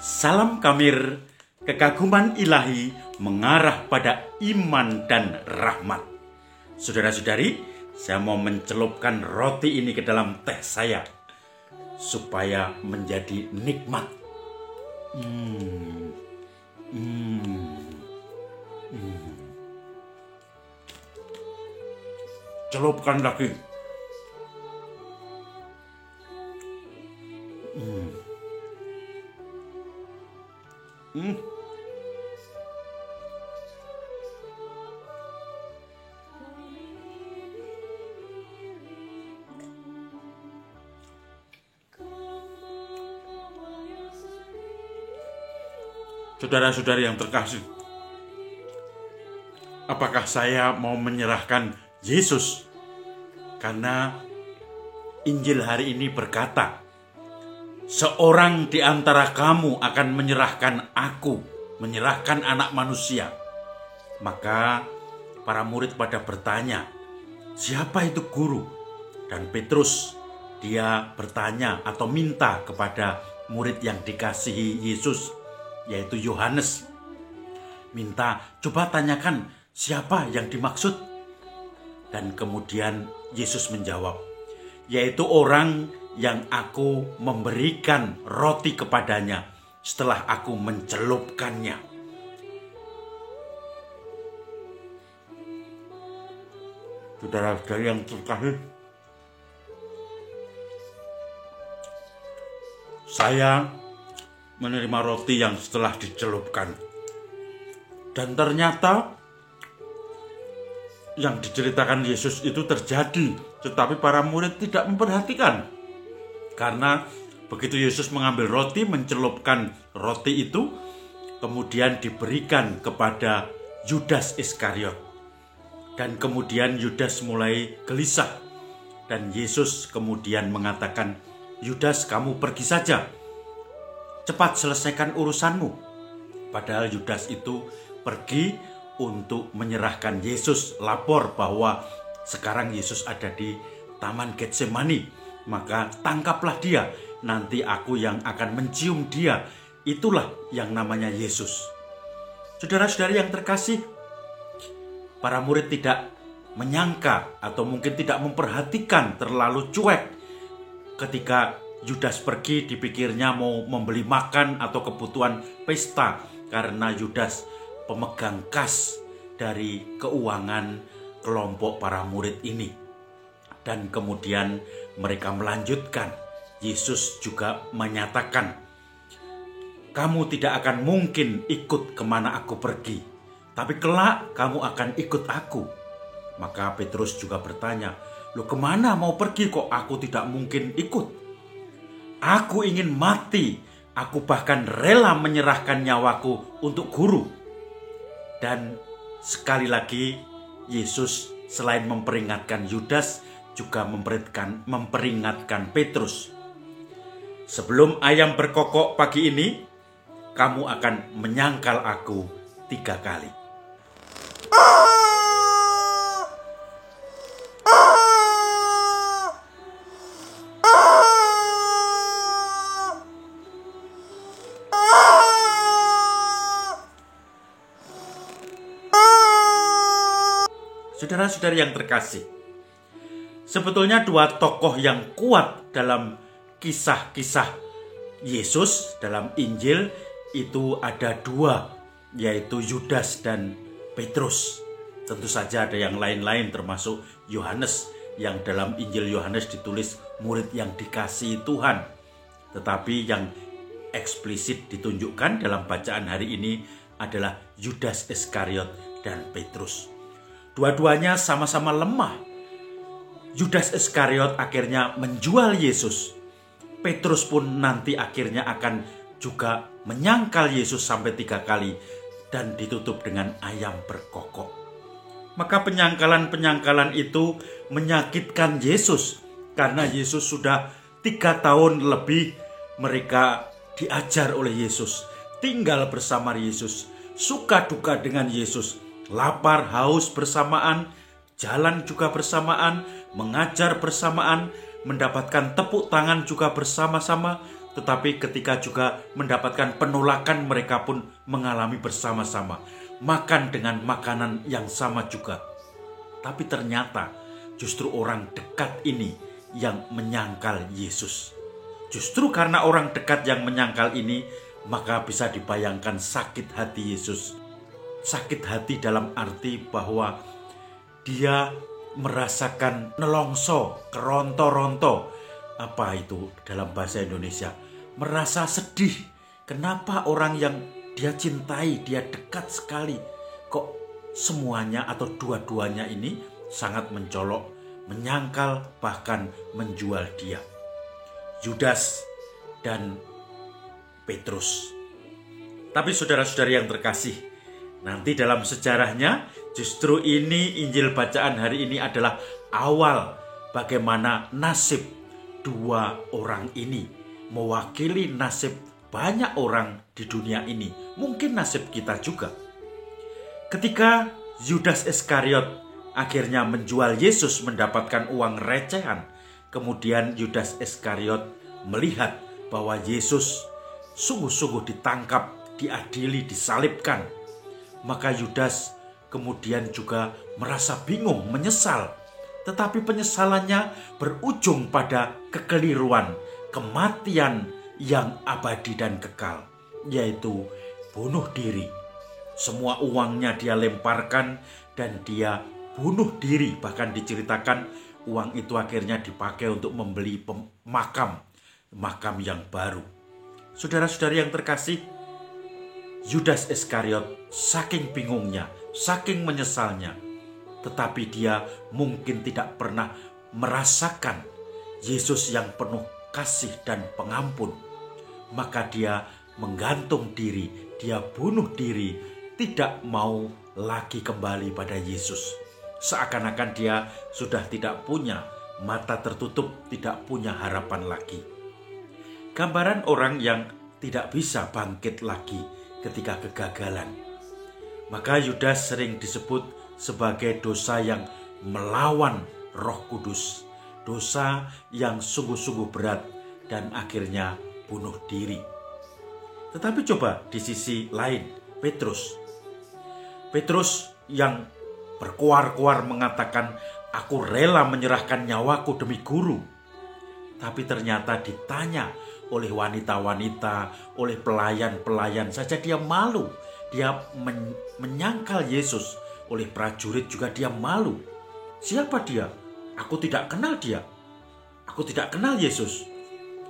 Salam Kamir, kekaguman ilahi mengarah pada iman dan rahmat. Saudara-saudari, saya mau mencelupkan roti ini ke dalam teh saya supaya menjadi nikmat. Celupkan lagi. Saudara-saudari yang terkasih, apakah saya mau menyerahkan Yesus? Karena Injil hari ini berkata, seorang di antara kamu akan menyerahkan aku, menyerahkan anak manusia. Maka para murid pada bertanya, siapa itu guru? Dan Petrus, dia bertanya atau minta kepada murid yang dikasihi Yesus, yaitu Yohanes. Minta, coba tanyakan siapa yang dimaksud. Dan kemudian Yesus menjawab, yaitu orang yang aku memberikan roti kepadanya setelah aku mencelupkannya. Saudara-saudari yang terkasih, saya menerima roti yang setelah dicelupkan. Dan ternyata yang diceritakan Yesus itu terjadi, tetapi para murid tidak memperhatikan. Karena begitu Yesus mengambil roti, mencelupkan roti itu, kemudian diberikan kepada Yudas Iskariot. Dan kemudian Yudas mulai gelisah. Dan Yesus kemudian mengatakan, Yudas, kamu pergi saja. Cepat selesaikan urusanmu. Padahal Yudas itu pergi untuk menyerahkan Yesus, lapor bahwa sekarang Yesus ada di Taman Getsemani. Maka tangkaplah dia, nanti aku yang akan mencium dia. Itulah yang namanya Yesus. Saudara-saudari yang terkasih, para murid tidak menyangka atau mungkin tidak memperhatikan, terlalu cuek ketika Yudas pergi. Dipikirnya mau membeli makan atau kebutuhan pesta, karena Yudas pemegang kas dari keuangan kelompok para murid ini. Dan kemudian mereka melanjutkan. Yesus juga menyatakan, kamu tidak akan mungkin ikut kemana aku pergi, tapi kelak kamu akan ikut aku. Maka Petrus juga bertanya, loh kemana mau pergi kok aku tidak mungkin ikut? Aku ingin mati, aku bahkan rela menyerahkan nyawaku untuk guru. Dan sekali lagi Yesus selain memperingatkan Yudas juga memperingatkan Petrus. Sebelum ayam berkokok pagi ini, kamu akan menyangkal aku 3 kali. Saudara-saudari yang terkasih, sebetulnya 2 tokoh yang kuat dalam kisah-kisah Yesus dalam Injil itu ada 2, yaitu Yudas dan Petrus. Tentu saja ada yang lain-lain termasuk Yohanes, yang dalam Injil Yohanes ditulis murid yang dikasihi Tuhan. Tetapi yang eksplisit ditunjukkan dalam bacaan hari ini adalah Yudas Iskariot dan Petrus. Dua-duanya sama-sama lemah. Yudas Iskariot akhirnya menjual Yesus. Petrus pun nanti akhirnya akan juga menyangkal Yesus sampai 3 kali dan ditutup dengan ayam berkokok. Maka penyangkalan-penyangkalan itu menyakitkan Yesus, karena Yesus sudah 3 tahun lebih mereka diajar oleh Yesus, tinggal bersama Yesus, suka duka dengan Yesus, lapar haus bersamaan, jalan juga bersamaan, mengajar bersamaan, mendapatkan tepuk tangan juga bersama-sama, tetapi ketika juga mendapatkan penolakan mereka pun mengalami bersama-sama. Makan dengan makanan yang sama juga. Tapi ternyata justru orang dekat ini yang menyangkal Yesus. Justru karena orang dekat yang menyangkal ini, maka bisa dibayangkan sakit hati Yesus. Sakit hati dalam arti bahwa dia merasakan nelongso, keronto-ronto. Apa itu dalam bahasa Indonesia? Merasa sedih. Kenapa orang yang dia cintai, dia dekat sekali, kok semuanya atau dua-duanya ini sangat mencolok, menyangkal, bahkan menjual dia. Yudas dan Petrus. Tapi saudara-saudari yang terkasih, nanti dalam sejarahnya justru ini Injil bacaan hari ini adalah awal bagaimana nasib dua orang ini mewakili nasib banyak orang di dunia ini. Mungkin nasib kita juga. Ketika Yudas Iskariot akhirnya menjual Yesus mendapatkan uang recehan, kemudian Yudas Iskariot melihat bahwa Yesus sungguh-sungguh ditangkap, diadili, disalibkan. Maka Yudas kemudian juga merasa bingung, menyesal. Tetapi penyesalannya berujung pada kekeliruan, kematian yang abadi dan kekal, yaitu bunuh diri. Semua uangnya dia lemparkan dan dia bunuh diri. Bahkan diceritakan uang itu akhirnya dipakai untuk membeli makam yang baru. Saudara-saudari yang terkasih, Yudas Iskariot saking bingungnya, saking menyesalnya, tetapi dia mungkin tidak pernah merasakan Yesus yang penuh kasih dan pengampun. Maka dia menggantung diri, dia bunuh diri, tidak mau lagi kembali pada Yesus. Seakan-akan dia sudah tidak punya, mata tertutup, tidak punya harapan lagi. Gambaran orang yang tidak bisa bangkit lagi ketika kegagalan. Maka Yudas sering disebut sebagai dosa yang melawan Roh Kudus, dosa yang sungguh-sungguh berat dan akhirnya bunuh diri. Tetapi coba di sisi lain, Petrus yang berkuar-kuar mengatakan, aku rela menyerahkan nyawaku demi guru. Tapi ternyata ditanya oleh wanita-wanita, oleh pelayan-pelayan saja dia malu. Dia menyangkal Yesus. Oleh prajurit juga dia malu. Siapa dia? Aku tidak kenal dia. Aku tidak kenal Yesus.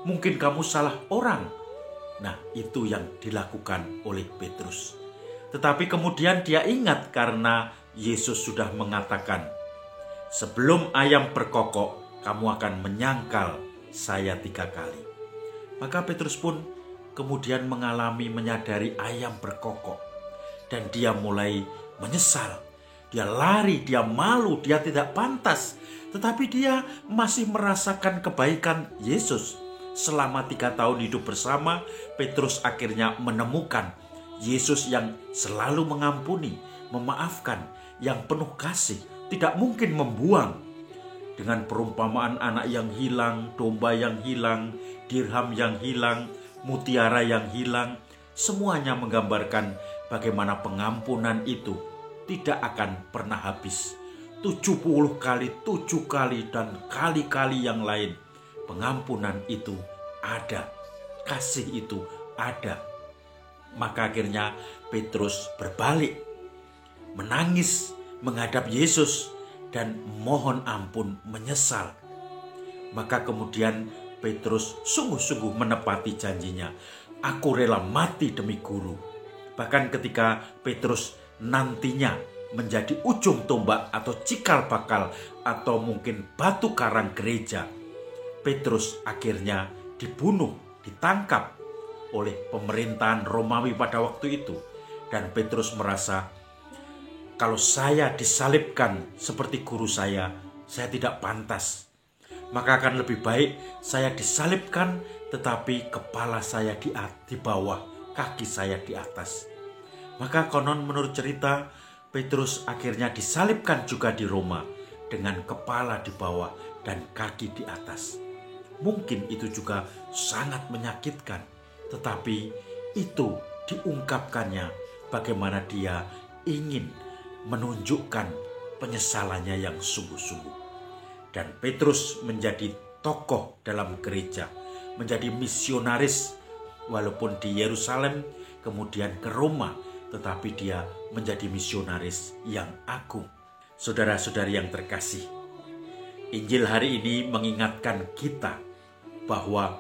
Mungkin kamu salah orang. Nah, itu yang dilakukan oleh Petrus. Tetapi kemudian dia ingat karena Yesus sudah mengatakan, sebelum ayam berkokok, kamu akan menyangkal saya 3 kali. Maka Petrus pun kemudian menyadari ayam berkokok. Dan dia mulai menyesal. Dia lari, dia malu, dia tidak pantas. Tetapi dia masih merasakan kebaikan Yesus. Selama 3 tahun hidup bersama, Petrus akhirnya menemukan Yesus yang selalu mengampuni, memaafkan, yang penuh kasih, tidak mungkin membuang. Dengan perumpamaan anak yang hilang, domba yang hilang, dirham yang hilang, mutiara yang hilang, semuanya menggambarkan bagaimana pengampunan itu tidak akan pernah habis. 70 kali, 7 kali, dan kali-kali yang lain. Pengampunan itu ada. Kasih itu ada. Maka akhirnya Petrus berbalik. Menangis menghadap Yesus dan mohon ampun, menyesal. Maka kemudian Petrus sungguh-sungguh menepati janjinya. Aku rela mati demi guru. Bahkan ketika Petrus nantinya menjadi ujung tombak atau cikal bakal atau mungkin batu karang gereja, Petrus akhirnya dibunuh, ditangkap oleh pemerintahan Romawi pada waktu itu. Dan Petrus merasa, kalau saya disalibkan seperti guru saya tidak pantas. Maka akan lebih baik saya disalibkan tetapi kepala saya di bawah, kaki saya di atas. Maka konon menurut cerita, Petrus akhirnya disalibkan juga di Roma dengan kepala di bawah dan kaki di atas. Mungkin itu juga sangat menyakitkan, tetapi itu diungkapkannya bagaimana dia ingin menunjukkan penyesalannya yang sungguh-sungguh. Dan Petrus menjadi tokoh dalam gereja, menjadi misionaris walaupun di Yerusalem, kemudian ke Roma, tetapi dia menjadi misionaris yang agung. Saudara-saudari yang terkasih, Injil hari ini mengingatkan kita bahwa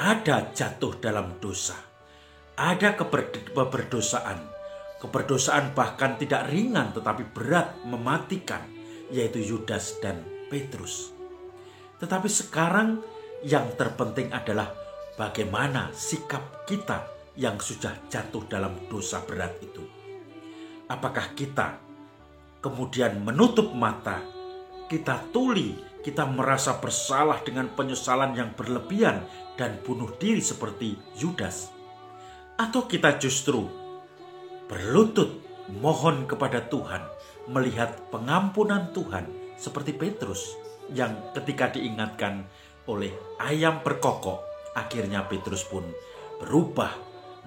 ada jatuh dalam dosa, ada keberdosaan. Keberdosaan bahkan tidak ringan tetapi berat, mematikan, yaitu Yudas dan Petrus. Tetapi sekarang yang terpenting adalah bagaimana sikap kita yang sudah jatuh dalam dosa berat itu. Apakah kita kemudian menutup mata, kita tuli, kita merasa bersalah dengan penyesalan yang berlebihan dan bunuh diri seperti Yudas? Atau kita justru berlutut mohon kepada Tuhan, melihat pengampunan Tuhan seperti Petrus yang ketika diingatkan oleh ayam berkokok, akhirnya Petrus pun berubah,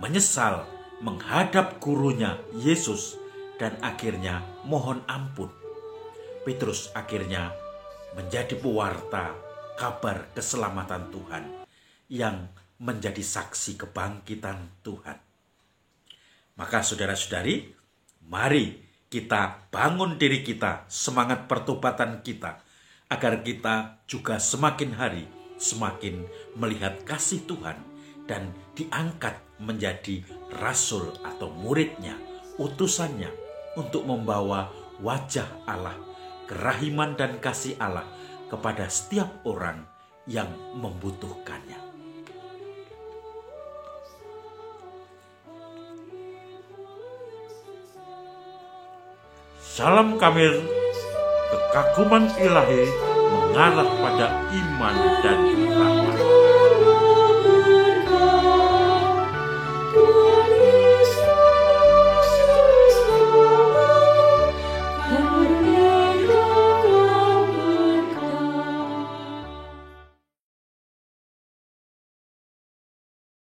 menyesal, menghadap gurunya Yesus dan akhirnya mohon ampun. Petrus akhirnya menjadi pewarta kabar keselamatan Tuhan yang menjadi saksi kebangkitan Tuhan. Maka saudara-saudari, mari kita bangun diri kita, semangat pertobatan kita, agar kita juga semakin hari semakin melihat kasih Tuhan dan diangkat menjadi rasul atau muridnya, utusannya untuk membawa wajah Allah, kerahiman dan kasih Allah kepada setiap orang yang membutuhkannya. Salam Kamil, kekaguman ilahi mengarah pada iman dan rahmat.